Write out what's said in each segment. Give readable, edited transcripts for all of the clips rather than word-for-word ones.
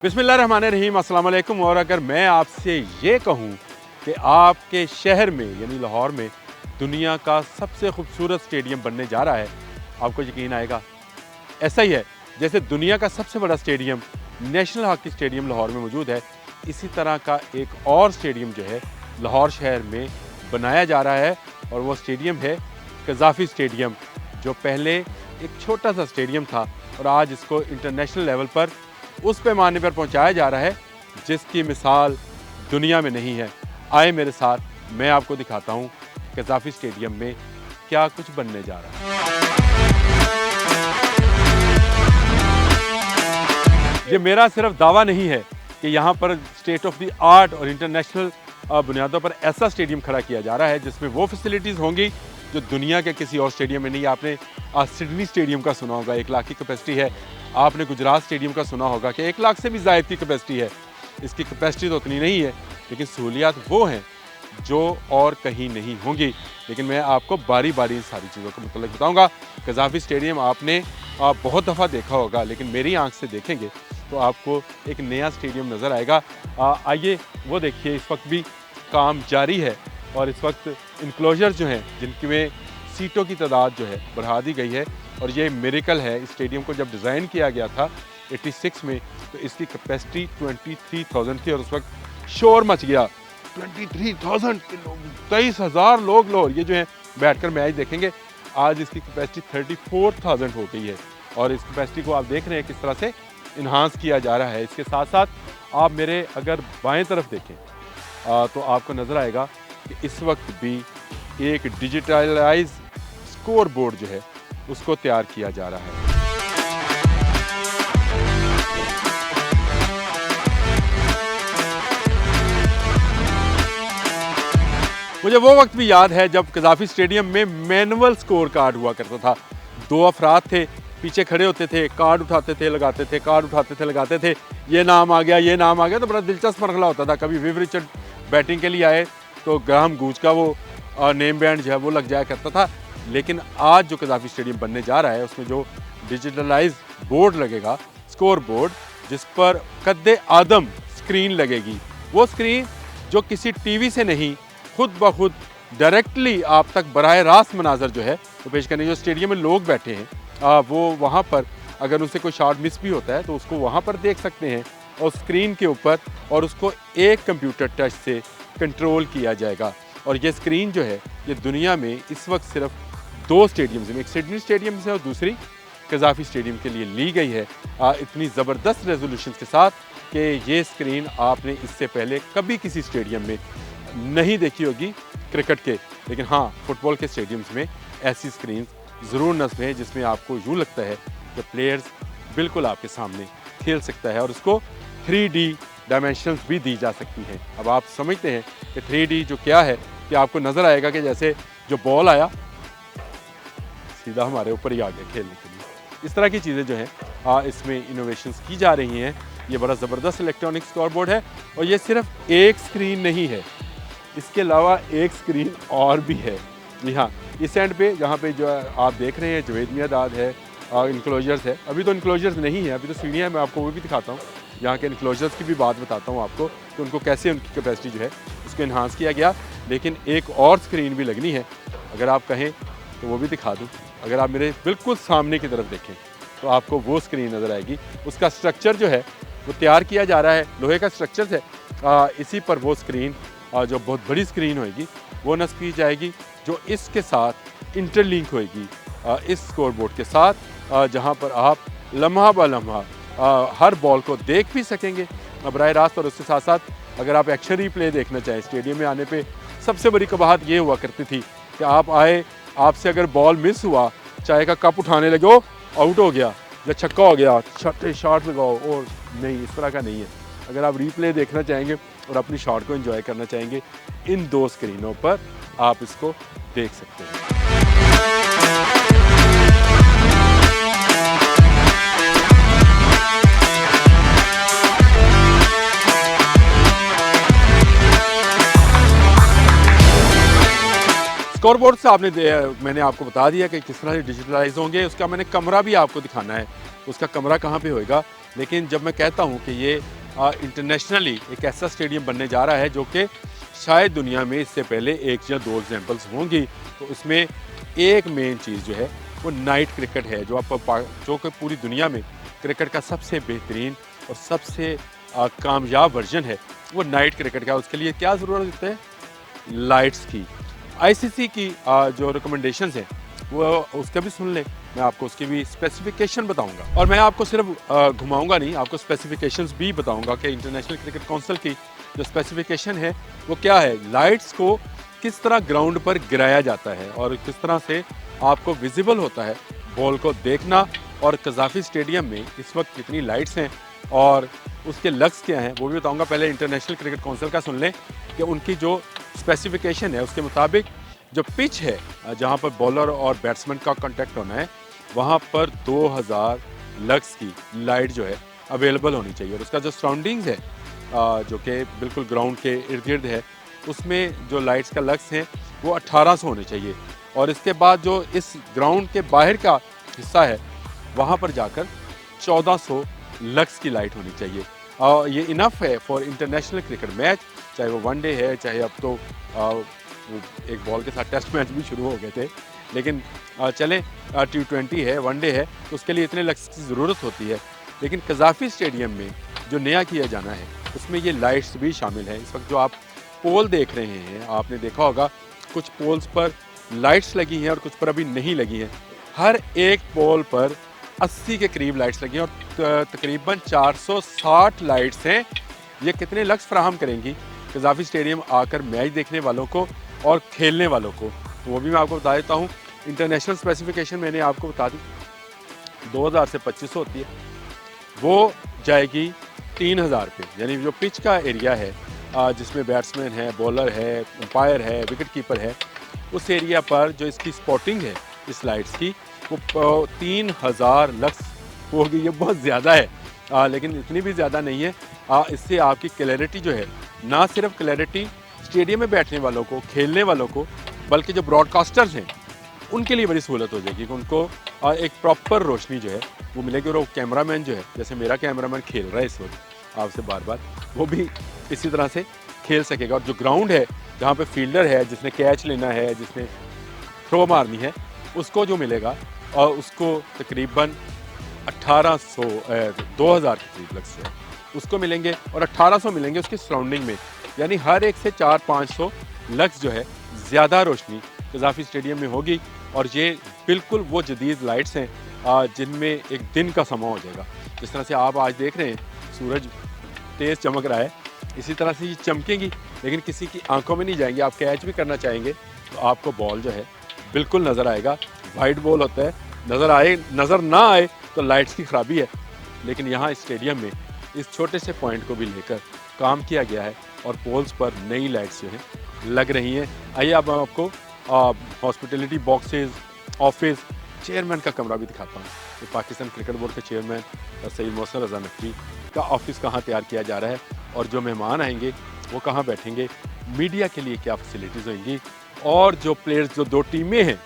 बिस्मिल्लाहिर्रहमानिर्रहीम, अस्सलाम वालेकुम। और अगर मैं आपसे ये कहूँ कि आपके शहर में यानी लाहौर में दुनिया का सबसे खूबसूरत स्टेडियम बनने जा रहा है, आपको यकीन आएगा? ऐसा ही है जैसे दुनिया का सबसे बड़ा stadium national hockey stadium Lahore में मौजूद है, इसी तरह का एक और स्टेडियम जो है लाहौर शहर में बनाया जा रहा है। और वो स्टेडियम है कज़ाफ़ी स्टेडियम, जो पहले एक छोटा सा स्टेडियम था और आज इसको इंटरनेशनल लेवल पर उस पैमाने पर पहुंचाया जा रहा है जिसकी मिसाल दुनिया में नहीं है। आए मेरे साथ, मैं आपको दिखाता हूं कज़ाफ़ी स्टेडियम में क्या कुछ बनने जा रहा है। ये मेरा सिर्फ दावा नहीं है कि यहाँ पर स्टेट ऑफ द आर्ट और इंटरनेशनल बुनियादों पर ऐसा स्टेडियम खड़ा किया जा रहा है जिसमें वो फैसिलिटीज़ होंगी जो दुनिया के किसी और स्टेडियम में नहीं। आपने सिडनी स्टेडियम का सुना होगा, 1 लाख की कैपेसिटी है। आपने गुजरात स्टेडियम का सुना होगा कि 1 लाख से भी ज़ायद की कैपेसिटी है। इसकी कैपेसिटी तो उतनी नहीं है, लेकिन सहूलियात वो हैं जो और कहीं नहीं होंगी। लेकिन मैं आपको बारी बारी इन सारी चीज़ों के मतलब बताऊँगा। कज़ाफ़ी स्टेडियम आपने बहुत दफ़ा देखा होगा, लेकिन मेरी आँख से देखेंगे तो आपको एक नया स्टेडियम नज़र आएगा। आइए वो देखिए, इस वक्त भी काम जारी है और इस वक्त इनक्लोजर जो हैं जिनकी में सीटों की तादाद जो है बढ़ा दी गई है। और ये मिरेकल है। इस स्टेडियम को जब डिज़ाइन किया गया था 86 में, तो इसकी कैपेसिटी 23,000 थी और उस वक्त शोर मच गया। 23,000 23,000 लोग लो, ये जो है बैठकर मैच देखेंगे। आज इसकी कैपेसिटी 34,000 हो गई है और इस कैपेसिटी को आप देख रहे हैं किस तरह से इन्हांस किया जा रहा है। इसके साथ साथ आप मेरे अगर बाएं तरफ देखें तो आपको नज़र आएगा कि इस वक्त भी एक डिजिटलाइज स्कोर बोर्ड जो है उसको तैयार किया जा रहा है। मुझे वो वक्त भी याद है जब कज़ाफ़ी स्टेडियम में मैनुअल स्कोर कार्ड हुआ करता था। 2 अफराद थे, पीछे खड़े होते थे, कार्ड उठाते थे लगाते थे, कार्ड उठाते थे लगाते थे। ये नाम आ गया, ये नाम आ गया, तो बड़ा दिलचस्प मरहला होता था। कभी विव रिचर्ड बैटिंग के लिए आए तो ग्राहम गूज का वो नेम बैंड जो है वो लग जाया करता था। लेकिन आज जो कज़ाफ़ी स्टेडियम बनने जा रहा है उसमें जो डिजिटलाइज बोर्ड लगेगा, स्कोर बोर्ड, जिस पर कद्दे आदम स्क्रीन लगेगी। वो स्क्रीन जो किसी टीवी से नहीं, खुद ब खुद डायरेक्टली आप तक बराह रास्त मनाजर जो है वो पेश करने। जो स्टेडियम में लोग बैठे हैं वो वहाँ पर अगर उनसे कोई शॉट मिस भी होता है तो उसको वहाँ पर देख सकते हैं और स्क्रीन के ऊपर, और उसको एक कंप्यूटर टच से कंट्रोल किया जाएगा। और ये स्क्रीन जो है ये दुनिया में इस वक्त सिर्फ 2 स्टेडियम्स में, एक सिडनी स्टेडियम से और दूसरी कज़ाफ़ी स्टेडियम के लिए ली गई है, इतनी ज़बरदस्त रेजोल्यूशन के साथ कि ये स्क्रीन आपने इससे पहले कभी किसी स्टेडियम में नहीं देखी होगी क्रिकेट के। लेकिन हाँ, फुटबॉल के स्टेडियम्स में ऐसी स्क्रीन ज़रूर नस्ब है जिसमें आपको यूँ लगता है कि प्लेयर्स बिल्कुल आपके सामने खेल सकता है और उसको 3D डायमेंशंस भी दी जा सकती हैं। अब आप समझते हैं कि 3D जो क्या है, कि आपको नज़र आएगा कि जैसे जो बॉल आया सीधा हमारे ऊपर ही आ गया खेलने के लिए। इस तरह की चीज़ें जो हैं इसमें इनोवेशंस की जा रही हैं। ये बड़ा ज़बरदस्त इलेक्ट्रॉनिक स्कोर बोर्ड है और ये सिर्फ एक स्क्रीन नहीं है, इसके अलावा एक स्क्रीन और भी है। जी हाँ, इस एंड पे जहाँ पे जो आप देख रहे हैं जवेद मियादाद है, इनक्लोजर्स है। अभी तो इनक्लोजर्स नहीं है, अभी तो सीढ़ियाँ हैं। मैं आपको वो भी दिखाता हूँ, यहाँ के इनक्लोजर्स की भी बात बताता हूँ आपको कि उनको कैसे उनकी कैपेसिटी जो है उसको इन्हांस किया गया। लेकिन एक और स्क्रीन भी लगनी है, अगर आप कहें तो वो भी दिखा दूँ। अगर आप मेरे बिल्कुल सामने की तरफ देखें तो आपको वो स्क्रीन नज़र आएगी। उसका स्ट्रक्चर जो है वो तैयार किया जा रहा है, लोहे का स्ट्रक्चर है। इसी पर वो स्क्रीन जो बहुत बड़ी स्क्रीन होएगी वो नस्ब की जाएगी, जो इसके साथ इंटरलिंक होएगी इस स्कोर बोर्ड के साथ, जहाँ पर आप लम्हा ब लम्हा हर बॉल को देख भी सकेंगे बराह रास्त। और उसके साथ साथ अगर आप एक्शन रिप्ले देखना चाहें, स्टेडियम में आने पे सबसे बड़ी कबाहत ये हुआ करती थी कि आप आए, आपसे अगर बॉल मिस हुआ, चाय का कप उठाने लगे, आउट हो गया या छक्का हो गया, छठे शॉट लगाओ, और नहीं, इस तरह का नहीं है। अगर आप रिप्ले देखना चाहेंगे और अपनी शॉट को एंजॉय करना चाहेंगे, इन 2 स्क्रीनों पर आप इसको देख सकते हैं। स्कोरबोर्ड से मैंने आपको बता दिया कि किस तरह से डिजिटलाइज होंगे। उसका मैंने कमरा भी आपको दिखाना है। उसका कमरा कहाँ पे होएगा, लेकिन जब मैं कहता हूँ कि ये इंटरनेशनली एक ऐसा स्टेडियम बनने जा रहा है जो कि शायद दुनिया में इससे पहले एक या दो एग्जांपल्स होंगी, तो उसमें एक मेन चीज़ जो है वो नाइट क्रिकेट है, जो कि पूरी दुनिया में क्रिकेट का सबसे बेहतरीन और सबसे कामयाब वर्जन है, वो नाइट क्रिकेट का। उसके लिए क्या ज़रूरत है? लाइट्स की। आईसीसी की जो रिकमेंडेशंस हैं वो उसका भी सुन लें, मैं आपको उसकी भी स्पेसिफिकेशन बताऊंगा। और मैं आपको सिर्फ घुमाऊंगा नहीं, आपको स्पेसिफिकेशंस भी बताऊंगा कि इंटरनेशनल क्रिकेट काउंसिल की जो स्पेसिफिकेशन है वो क्या है, लाइट्स को किस तरह ग्राउंड पर गिराया जाता है और किस तरह से आपको विजिबल होता है बॉल को देखना। और कज़ाफ़ी स्टेडियम में इस वक्त कितनी लाइट्स हैं और उसके लक्स क्या हैं वो भी बताऊंगा। पहले इंटरनेशनल क्रिकेट काउंसिल का सुन लें कि उनकी जो स्पेसिफिकेशन है उसके मुताबिक जो पिच है जहां पर बॉलर और बैट्समैन का कांटेक्ट होना है वहां पर 2000 लक्स की लाइट जो है अवेलेबल होनी चाहिए। और उसका जो सराउंडिंग्स है जो कि बिल्कुल ग्राउंड के इर्द गिर्द है, उसमें जो लाइट्स का लक्स है वो 1800 होने चाहिए। और इसके बाद जो इस ग्राउंड के बाहर का हिस्सा है वहाँ पर जाकर 1400 लक्स की लाइट होनी चाहिए। और ये इनफ है फॉर इंटरनेशनल क्रिकेट मैच, चाहे वो वनडे है, चाहे अब तो एक बॉल के साथ टेस्ट मैच भी शुरू हो गए थे, लेकिन चलें T20 है, वनडे है, तो उसके लिए इतने लक्स की ज़रूरत होती है। लेकिन कज़ाफ़ी स्टेडियम में जो नया किया जाना है उसमें ये लाइट्स भी शामिल हैं। इस वक्त जो आप पोल देख रहे हैं, आपने देखा होगा कुछ पोल्स पर लाइट्स लगी हैं और कुछ पर अभी नहीं लगी हैं। हर एक पोल पर 80 के करीब लाइट्स लगी हैं और तकरीबन 460 लाइट्स हैं। ये कितने लक्स फराहम करेंगी कज़ाफ़ी स्टेडियम आकर मैच देखने वालों को और खेलने वालों को, तो वो भी मैं आपको बता देता हूँ। इंटरनेशनल स्पेसिफिकेशन मैंने आपको बता दी 2000 से 2500 होती है, वो जाएगी 3000 पे। यानी जो पिच का एरिया है जिसमें बैट्समैन है, बॉलर है, अंपायर है, विकेट कीपर है, उस एरिया पर जो इसकी स्पॉटिंग है इस लाइट्स की वो 3000 लक्स होगी। ये बहुत ज़्यादा है लेकिन इतनी भी ज़्यादा नहीं है। इससे आपकी क्लैरिटी जो है, ना सिर्फ क्लैरिटी स्टेडियम में बैठने वालों को, खेलने वालों को, बल्कि जो ब्रॉडकास्टर्स हैं उनके लिए बड़ी सहूलत हो जाएगी कि उनको एक प्रॉपर रोशनी जो है वो मिलेगी। और वो कैमरामैन जो है, जैसे मेरा कैमरामैन खेल रहा है इस वक्त आपसे बार बार, वो भी इसी तरह से खेल सकेगा। और जो ग्राउंड है जहाँ पे फील्डर है, जिसने कैच लेना है, जिसने थ्रो मारनी है, उसको जो मिलेगा और उसको तकरीबन 2000 के करीब लक्स जो है उसको मिलेंगे और 1800 मिलेंगे उसकी सराउंडिंग में। यानी हर एक से 400-500 लक्स जो है ज़्यादा रोशनी कज़ाफ़ी स्टेडियम में होगी। और ये बिल्कुल वो जदीद लाइट्स हैं जिनमें एक दिन का समा हो जाएगा। जिस तरह से आप आज देख रहे हैं सूरज तेज़ चमक रहा है, इसी तरह से ये चमकेंगी, लेकिन किसी की आंखों में नहीं जाएंगे। आप कैच भी करना चाहेंगे तो आपको बॉल जो है बिल्कुल नज़र आएगा। वाइट बॉल होता है, नज़र ना आए तो लाइट्स की ख़राबी है। लेकिन यहाँ इस स्टेडियम में इस छोटे से पॉइंट को भी लेकर काम किया गया है और पोल्स पर नई लाइट्स जो हैं लग रही हैं। आइए अब मैं आपको हॉस्पिटलिटी बॉक्सेस, ऑफिस, चेयरमैन का कमरा भी दिखाता हूँ। तो पाकिस्तान क्रिकेट बोर्ड के चेयरमैन सईद मोहसिन रज़ा नकवी का ऑफिस कहाँ तैयार किया जा रहा है और जो मेहमान आएंगे वो कहाँ बैठेंगे, मीडिया के लिए क्या फैसिलिटीज़ होंगी, और जो प्लेयर्स, जो दो टीमें हैं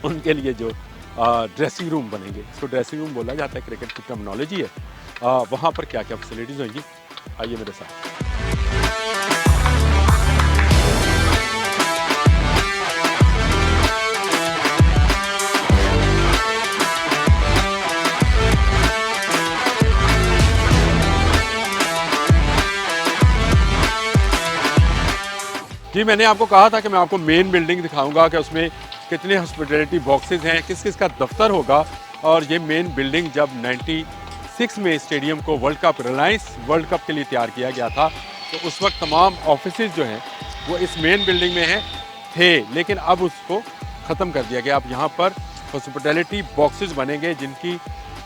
उनके लिए जो ड्रेसिंग रूम बनेंगे, इसको ड्रेसिंग रूम बोला जाता है, क्रिकेट की टर्मिनोलॉजी है, वहाँ पर क्या क्या फैसिलिटीज़ होंगी। आइए मेरे साथ। जी, मैंने आपको कहा था कि मैं आपको मेन बिल्डिंग दिखाऊंगा कि उसमें कितने हॉस्पिटलिटी बॉक्सेस हैं, किस किस का दफ्तर होगा। और ये मेन बिल्डिंग जब 96 में स्टेडियम को रिलायंस वर्ल्ड कप के लिए तैयार किया गया था, तो उस वक्त तमाम ऑफिसेज जो हैं वो इस मेन बिल्डिंग में थे, लेकिन अब उसको ख़त्म कर दिया गया। अब यहाँ पर हॉस्पिटलिटी बॉक्सेस बनेंगे जिनकी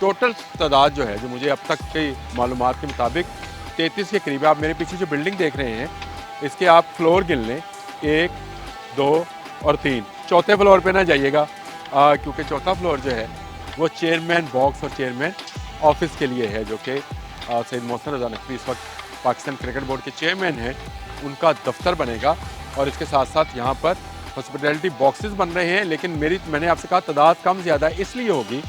टोटल तादाद जो है, जो मुझे अब तक की मालूमात के मुताबिक 33 के करीब है। आप मेरे पीछे जो बिल्डिंग देख रहे हैं इसके आप फ्लोर गिन लें, 1, 2 और 3। चौथे फ्लोर पे ना जाइएगा क्योंकि चौथा फ्लोर जो है वो चेयरमैन बॉक्स और चेयरमैन ऑफिस के लिए है, जो कि सईद मोहसिन रज़ा नकवी इस वक्त पाकिस्तान क्रिकेट बोर्ड के चेयरमैन हैं, उनका दफ्तर बनेगा। और इसके साथ साथ यहाँ पर हॉस्पिटलिटी बॉक्सेस बन रहे हैं। लेकिन मैंने आपसे कहा तादाद कम ज़्यादा इसलिए होगी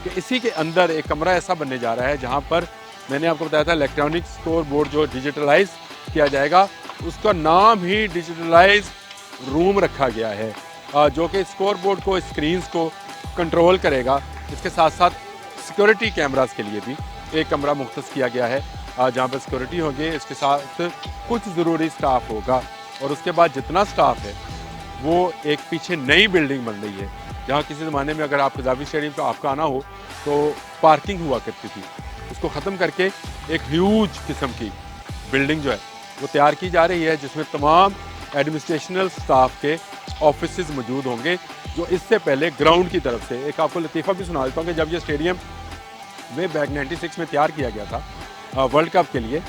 कि इसी के अंदर एक कमरा ऐसा बनने जा रहा है जहाँ पर मैंने आपको बताया था इलेक्ट्रॉनिक स्कोर बोर्ड जो डिजिटलाइज किया जाएगा, उसका नाम ही डिजिटलाइज रूम रखा गया है, जो कि स्कोर बोर्ड को, स्क्रीन्स को कंट्रोल करेगा। इसके साथ साथ सिक्योरिटी कैमरास के लिए भी एक कमरा मुख्तस किया गया है जहाँ पर सिक्योरिटी होगी। इसके साथ कुछ ज़रूरी स्टाफ होगा और उसके बाद जितना स्टाफ है वो एक पीछे नई बिल्डिंग बन रही है जहाँ किसी ज़माने में अगर आप कज़ाफ़ी स्टेडियम पर आपका आना हो तो पार्किंग हुआ करती थी, उसको ख़त्म करके एक ह्यूज किस्म की बिल्डिंग जो है वो तैयार की जा रही है, जिसमें तमाम एडमिनिस्ट्रेशनल स्टाफ के ऑफिस मौजूद होंगे। जो इससे पहले ग्राउंड की तरफ से एक आपको लतीफ़ा भी सुना देता हूँ कि जब ये स्टेडियम वे बैक 96 में तैयार किया गया था वर्ल्ड कप के लिए,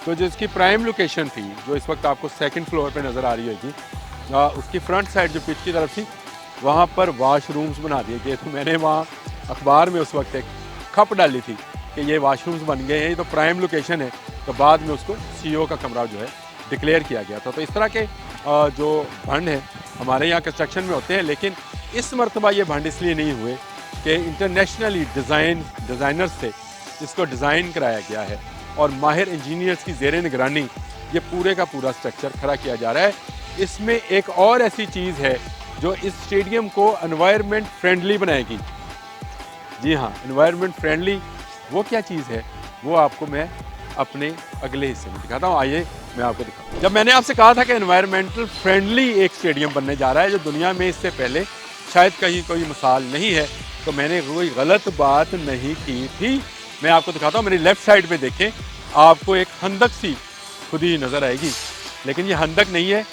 तो जो इसकी प्राइम लोकेशन थी जो इस वक्त आपको सेकंड फ्लोर पे नज़र आ रही होगी, उसकी फ्रंट साइड जो पिच की तरफ थी वहाँ पर वाशरूम्स बना दिए गए। तो मैंने वहाँ अखबार में उस वक्त एक खप डाली थी कि ये वाशरूम्स बन गए हैं, ये तो प्राइम लोकेशन है। तो बाद में उसको CEO का कमरा जो है डिक्लेयर किया गया था। तो इस तरह के जो भंड हैं हमारे यहाँ कंस्ट्रक्शन में होते हैं, लेकिन इस मरतबा ये भंड इसलिए नहीं हुए कि इंटरनेशनली डिज़ाइनर्स से इसको डिज़ाइन कराया गया है और माहिर इंजीनियर्स की ज़ेर निगरानी ये पूरे का पूरा स्ट्रक्चर खड़ा किया जा रहा है। इसमें एक और ऐसी चीज़ है जो इस स्टेडियम को एनवायरनमेंट फ्रेंडली बनाएगी। जी हाँ, एनवायरनमेंट फ्रेंडली वो क्या चीज़ है वो आपको मैं अपने अगले हिस्से में दिखाता हूँ। आइए मैं आपको दिखाता हूँ। जब मैंने आपसे कहा था कि एनवायरनमेंटल फ्रेंडली एक स्टेडियम बनने जा रहा है जो दुनिया में इससे पहले शायद कहीं कोई मिसाल नहीं है, तो मैंने कोई गलत बात नहीं की थी। मैं आपको दिखाता हूँ, मेरी लेफ़्ट साइड पे देखें, आपको एक खंदक सी खुदी नज़र आएगी, लेकिन ये खंदक नहीं है,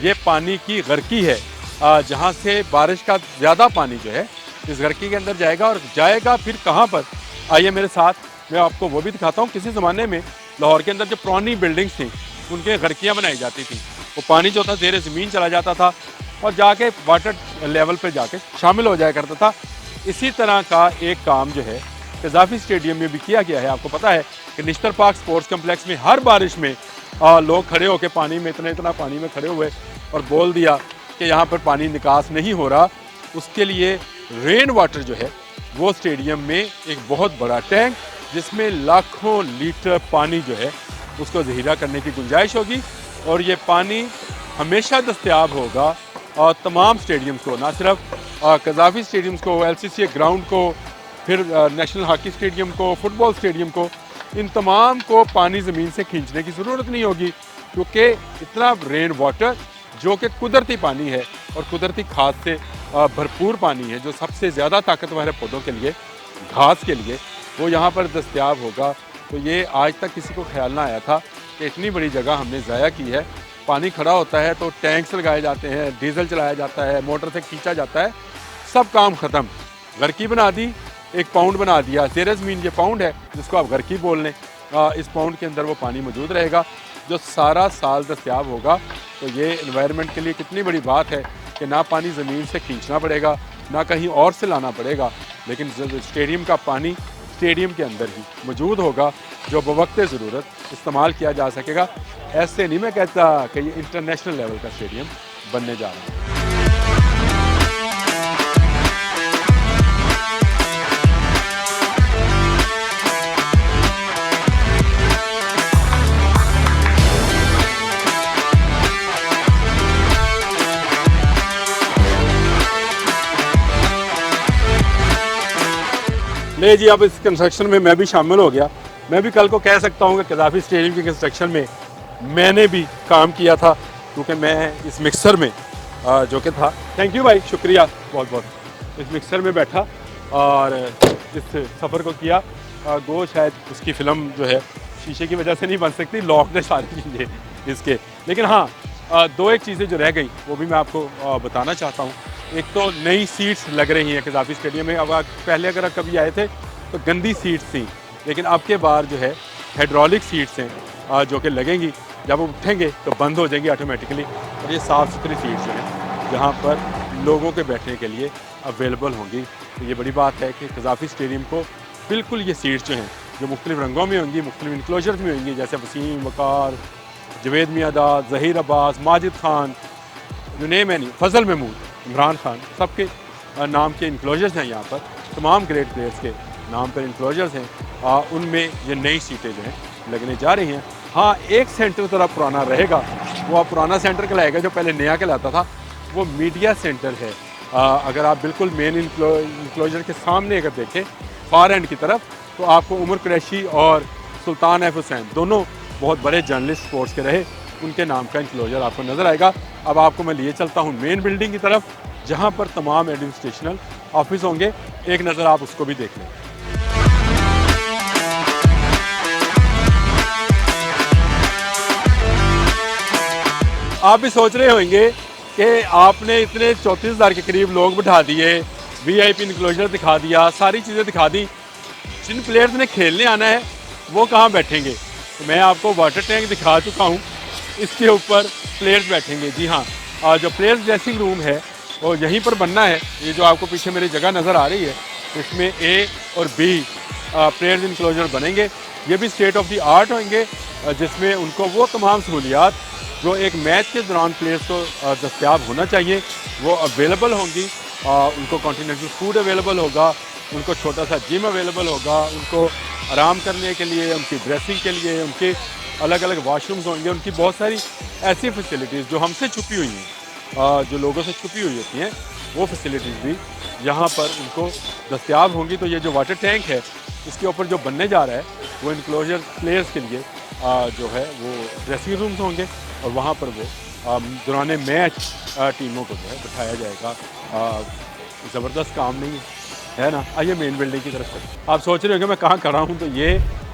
ये पानी की गर्की है जहाँ से बारिश का ज़्यादा पानी जो है इस गर्की के अंदर जाएगा और जाएगा फिर कहाँ पर। आइए मेरे साथ, मैं आपको वो भी दिखाता हूँ। किसी ज़माने में लाहौर के अंदर जो पुरानी बिल्डिंग्स थी उनके गर्कियाँ बनाई जाती थी, वो पानी जो था ज़ेर ज़मीन चला जाता था और जाके वाटर लेवल पर जाके शामिल हो जाया करता था। इसी तरह का एक काम जो है कज़ाफ़ी स्टेडियम में भी किया गया है। आपको पता है कि निश्तर पार्क स्पोर्ट्स कम्प्लेक्स में हर बारिश में लोग खड़े होकर पानी में इतना पानी में खड़े हुए और बोल दिया कि यहाँ पर पानी निकास नहीं हो रहा। उसके लिए रेन वाटर जो है वो स्टेडियम में एक बहुत बड़ा टैंक जिसमें लाखों लीटर पानी जो है उसको ज़हीरा करने की गुंजाइश होगी और ये पानी हमेशा दस्तयाब होगा और तमाम स्टेडियम्स को, ना सिर्फ कज़ाफ़ी स्टेडियम्स को, LCCA ग्राउंड को, फिर नेशनल हॉकी स्टेडियम को, फुटबॉल स्टेडियम को, इन तमाम को पानी ज़मीन से खींचने की ज़रूरत नहीं होगी, क्योंकि इतना रेन वाटर जो कि कुदरती पानी है और कुदरती खाद से भरपूर पानी है जो सबसे ज़्यादा ताकतवर है पौधों के लिए, घास के लिए, वो यहाँ पर दस्तयाब होगा। तो ये आज तक किसी को ख्याल ना आया था कि इतनी बड़ी जगह हमने ज़ाया की है। पानी खड़ा होता है तो टैंक्स लगाए जाते हैं, डीजल चलाया जाता है, मोटर से खींचा जाता है, सब काम ख़त्म। गर्की बना दी, एक पाउंड बना दिया, ज़ेर ज़मीन ये पाउंड है जिसको आप गर्की बोल लें। इस पाउंड के अंदर वो पानी मौजूद रहेगा जो सारा साल दस्तयाब होगा। तो ये एनवायरनमेंट के लिए कितनी बड़ी बात है कि ना पानी ज़मीन से खींचना पड़ेगा, ना कहीं और से लाना पड़ेगा, लेकिन स्टेडियम का पानी स्टेडियम के अंदर ही मौजूद होगा जो बवक्त ज़रूरत इस्तेमाल किया जा सकेगा। ऐसे नहीं मैं कहता कि ये इंटरनेशनल लेवल का स्टेडियम बनने जा रहा है। ले जी, अब इस कंस्ट्रक्शन में मैं भी शामिल हो गया। मैं भी कल को कह सकता हूँ कि कज़ाफ़ी स्टेडियम की कंस्ट्रक्शन में मैंने भी काम किया था, क्योंकि मैं इस मिक्सर में जो कि था, थैंक यू भाई, शुक्रिया बहुत बहुत, इस मिक्सर में बैठा और इस सफ़र को किया। गो शायद उसकी फ़िल्म जो है शीशे की वजह से नहीं बन सकती, लॉक ने सारी चीज़ें इसके, लेकिन हाँ दो एक चीज़ें जो रह गई वो भी मैं आपको बताना चाहता हूँ। एक तो नई सीट्स लग रही हैं कज़ाफ़ी स्टेडियम में। अब पहले अगर आप कभी आए थे तो गंदी सीट्स थी, लेकिन अब के बार जो है हाइड्रोलिक सीट्स हैं जो कि लगेंगी, जब वो उठेंगे तो बंद हो जाएंगी ऑटोमेटिकली, और ये साफ़ सुथरी सीट्स जो हैं जहाँ पर लोगों के बैठने के लिए अवेलेबल होंगी। तो ये बड़ी बात है कि कज़ाफ़ी स्टेडियम को बिल्कुल ये सीट्स जो हैं जो मुख्तलिफ रंगों में होंगी, मुख्तलिफ इनक्लोजर्स में होंगी, जैसे वसीम, वकार, जवेद मियादाद, ज़हीर अब्बास, माजिद खान, जो नेम है नहीं, फजल महमूद, इमरान खान, सबके नाम के इनक्लोजर्स हैं यहाँ पर, तमाम ग्रेट प्लेयर्स के। नाम पर इंक्लोजर्स हैं उनमें ये नई सीटें जो हैं लगने जा रही हैं। हाँ, एक सेंटर थोड़ा पुराना रहेगा, वो अब पुराना सेंटर कहलाएगा जो पहले नया कहलाता था, वो मीडिया सेंटर है। अगर आप बिल्कुल मेन इंक्लोजर के सामने अगर देखें फार एंड की तरफ, तो आपको उमर कुरैशी और सुल्तान एफ हुसैन दोनों बहुत बड़े जर्नलिस्ट स्पोर्ट्स के रहे, उनके नाम का इंक्लोजर आपको नज़र आएगा। अब आपको मैं लिए चलता हूँ मेन बिल्डिंग की तरफ, जहाँ पर तमाम एडमिनिस्ट्रेशनल ऑफिस होंगे। एक नज़र आप उसको भी देख लें। आप भी सोच रहे होंगे कि आपने इतने 34,000 के करीब लोग बिठा दिए, VIP इंक्लोजर दिखा दिया, सारी चीज़ें दिखा दी, जिन प्लेयर्स ने खेलने आना है वो कहाँ बैठेंगे? तो मैं आपको वाटर टैंक दिखा चुका हूँ, इसके ऊपर प्लेयर्स बैठेंगे। जी हाँ, जो प्लेयर्स ड्रेसिंग रूम है वो यहीं पर बनना है। ये जो आपको पीछे मेरी जगह नज़र आ रही है, इसमें A और B प्लेयर्स इंक्लोजर बनेंगे। ये भी स्टेट ऑफ द आर्ट होंगे, जिसमें उनको वो तमाम सहूलियात जो एक मैच के दौरान प्लेयर्स को दस्तियाब होना चाहिए वो अवेलेबल होंगी। उनको कॉन्टिनेंटल फूड अवेलेबल होगा, उनको छोटा सा जिम अवेलेबल होगा, उनको आराम करने के लिए, उनकी ड्रेसिंग के लिए, उनके अलग अलग वॉशरूम्स होंगे, उनकी बहुत सारी ऐसी फैसिलिटीज़ जो हमसे छुपी हुई हैं, जो लोगों से छुपी हुई होती हैं, वो फैसिलिटीज़ भी यहाँ पर उनको दस्तियाब होंगी। तो ये जो वाटर टैंक है इसके ऊपर जो बनने जा रहा है वो इंक्लोजर प्लेयर्स के लिए जो है वो ड्रेसिंग रूम्स होंगे, और वहाँ पर वो दौरान मैच टीमों को जो है बिठाया जाएगा। ज़बरदस्त काम नहीं है ना? आइए मेन बिल्डिंग की तरफ से। आप सोच रहे होंगे मैं कहाँ खड़ा हूँ, तो ये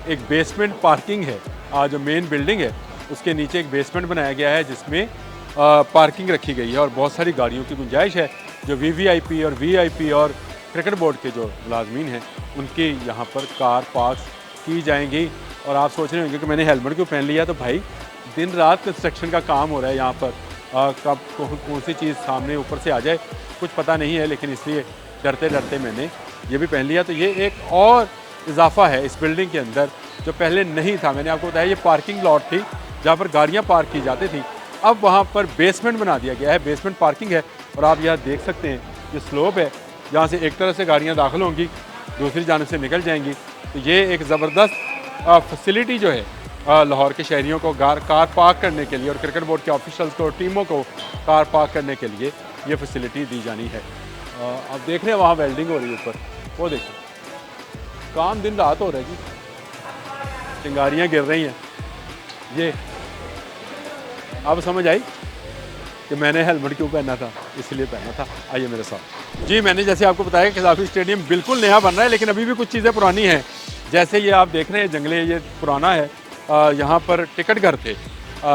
एक बेसमेंट पार्किंग है। जो मेन बिल्डिंग है उसके नीचे एक बेसमेंट बनाया गया है जिसमें पार्किंग रखी गई है और बहुत सारी गाड़ियों की गुंजाइश है। जो VVIP और VIP और क्रिकेट बोर्ड के जो मुलाजमीन हैं उनकी यहाँ पर कार पार्क की जाएंगी। और आप सोच रहे होंगे कि मैंने हेलमेट क्यों पहन लिया, तो भाई दिन रात कंस्ट्रक्शन का काम हो रहा है यहाँ पर, कब कौन सी चीज़ सामने ऊपर से आ जाए कुछ पता नहीं है, लेकिन इसलिए डरते डरते मैंने ये भी पहन लिया। तो ये एक और इजाफा है इस बिल्डिंग के अंदर जो पहले नहीं था। मैंने आपको बताया ये पार्किंग लॉट थी जहाँ पर गाड़ियाँ पार्क की जाती थी, अब वहाँ पर बेसमेंट बना दिया गया है, बेसमेंट पार्किंग है। और आप यहाँ देख सकते हैं ये स्लोप है जहाँ से एक तरफ से गाड़ियाँ दाखिल होंगी, दूसरी जानिब से निकल जाएंगी। तो ये एक ज़बरदस्त फैसिलिटी जो है लाहौर के शहरियों को कार पार्क करने के लिए और क्रिकेट बोर्ड के ऑफिशियल्स को, टीमों को कार पार्क करने के लिए ये फैसिलिटी दी जानी है। अब देख रहे हैं वहाँ वेल्डिंग हो रही है ऊपर, वो देखिए काम दिन रात हो रहा है जी, चिंगारियाँ गिर रही हैं। ये अब समझ आई कि मैंने हेलमेट क्यों पहना था, इसलिए पहना था। आइए मेरे साथ। जी, मैंने जैसे आपको बताया कि कज़ाफ़ी स्टेडियम बिल्कुल नया बन रहा है, लेकिन अभी भी कुछ चीज़ें पुरानी हैं। जैसे ये आप देख रहे हैं जंगले, ये पुराना है। यहाँ पर टिकट घर थे,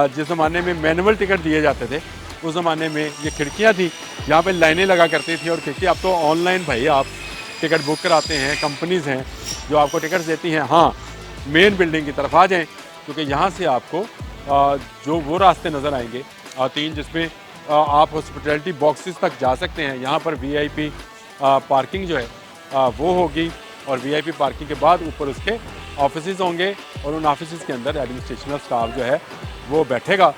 जिस ज़माने में मैनुअल टिकट दिए जाते थे उस ज़माने में ये खिड़कियाँ थी, यहाँ पे लाइनें लगा करती थी और खिड़की। अब तो ऑनलाइन भाई आप टिकट बुक कराते हैं, कंपनीज़ हैं जो आपको टिकट देती हैं। हाँ, मेन बिल्डिंग की तरफ आ जाएँ, क्योंकि यहाँ से आपको जो वो रास्ते नज़र आएंगे 3, जिसमें आप हॉस्पिटैलिटी बॉक्सेस तक जा सकते हैं। यहाँ पर VIP पार्किंग जो है वो होगी, और VIP पार्किंग के बाद ऊपर उसके ऑफिसेज होंगे और उन ऑफिसेज के अंदर एडमिनिस्ट्रेशनल स्टाफ जो है वो बैठेगा।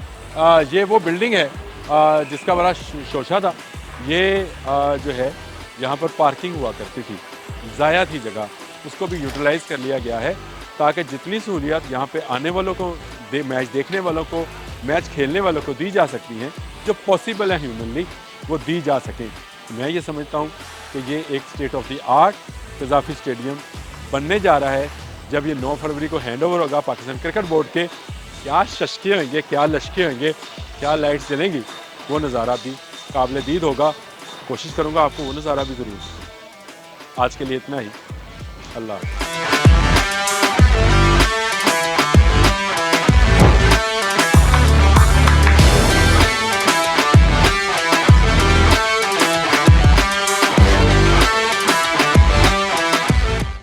ये वो बिल्डिंग है जिसका बड़ा शोशा था। ये जो है यहाँ पर पार्किंग हुआ करती थी, ज़ाया थी जगह, उसको भी यूटिलाइज़ कर लिया गया है ताकि जितनी सहूलियात यहाँ पे आने वालों को, मैच देखने वालों को, मैच खेलने वालों को दी जा सकती हैं, जो पॉसिबल है ह्यूमनली, वो दी जा सकें। मैं ये समझता हूँ कि ये एक state of the art Gaddafi stadium बनने जा रहा है। जब ये 9 फरवरी को हैंड ओवर होगा पाकिस्तान क्रिकेट बोर्ड के, क्या शशके होंगे, क्या लश्के होंगे, क्या लाइट्स जलेंगी, वो नज़ारा भी काबिल दीद होगा। कोशिश करूँगा आपको वो नज़ारा भी ज़रूर। आज के लिए इतना ही। अल्लाह।